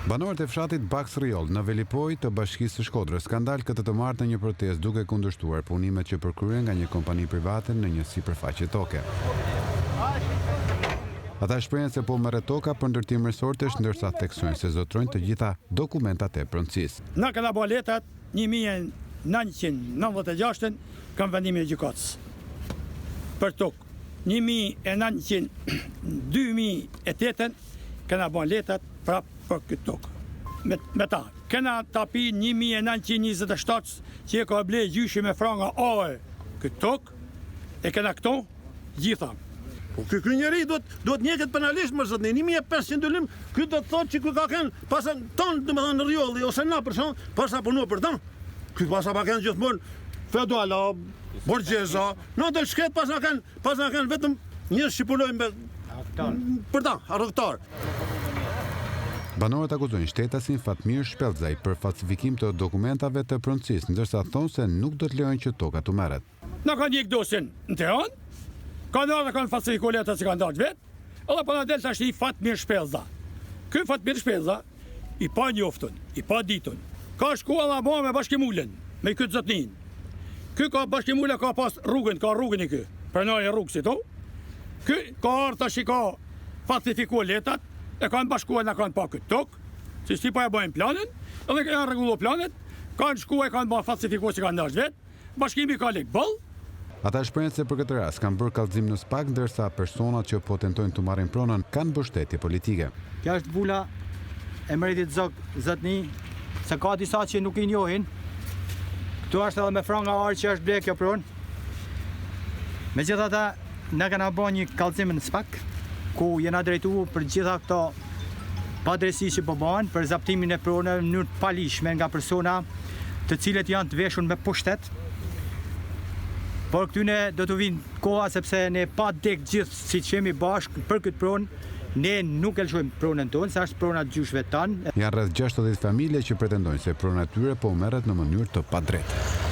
Banorët e fshatit Baks Rjoll në Velipoj të Bashkisë së Shkodrës kanë dalë këtë të martë në një protestë duke kundërshtuar punimet që përkryen nga një kompani private në një sipërfaqe toke. Ata shprehen se po merret toka për ndërtim resortesh, ndërsa theksojnë se zotrojnë të gjitha dokumentat e pronësisë. Na kanë boletat 1996 kanë vendimin e gjykatës për tokë. 2008 kanë boletat prapë për këtë tokë. Me ta, këna tapi 1927 që e ka ble gjyshi me franga ae këtë tokë, e këna këto gjitha. Ky njeri duhet njeket penalisht më zotni, 1500 dolim, ky do të thotë që ky ka kënë pasa tonë, domethënë në Rjolli ose na për shkak, pasa punu për ta. Ky pasa pa kënë gjithmonë feudala, borgjeza, në të shket pasa kanë vetëm njerëz që punojnë për ta, arrëgtar. Banorët akuzojnë shtetasin Fatmir Shpellxaj për falsifikim të dokumentave të pronësisë, ndërsa thonë se nuk do të lejojnë që toka të merret. Na kanë një dosin në Tiranë, kanë falsifikuar letrat që kanë dalë vetë, edhe po na del tash i Fatmir Shpellxa. Ky Fatmir Shpellxa i pa njoftun, i pa ditun. Ka shkuar edhe me bashkimulen, me këtë zotnin. Ky ka bashkimule, ka pas rrugën, ka rrugën i ky. Pranoj rrugë si to. Ky ka ardhur tash i ka falsifikuar letrat. E kanë bashkuar në kanë pa këtë tokë, si pa e bëjnë planin, edhe kanë rregulluar planet, kanë shkuar e kanë bërë falsifikuar që kanë dash vetë, bashkimi ka lek boll. Ata shprehen se për këtë rast kanë bërë kallëzim në SPAK, ndërsa personat që po tentojnë të marrin pronën kanë mbështetje politike. Kjo është vula e meritit zotni, se ka disa që nuk i njohin. Këtu është edhe me franga arë që është ble kjo pronë. Megjithatë, ne kanë bërë një kallëzim në SPAK, ku jena drejtu për gjitha këto padrejtësi që po bëhen për zaptimin e pronave në mënyrë të palishme nga persona të cilët janë të veshur me pushtet. Por këtyne do të vinë koha sepse ne pa dek gjithë si që jemi bashkë për këtë pronë, ne nuk e lëshojmë pronën tonë, sa është prona të gjyshve tanë. Janë rreth 60 familje që pretendojnë se prona e tyre po merret në mënyrë të padrejtë.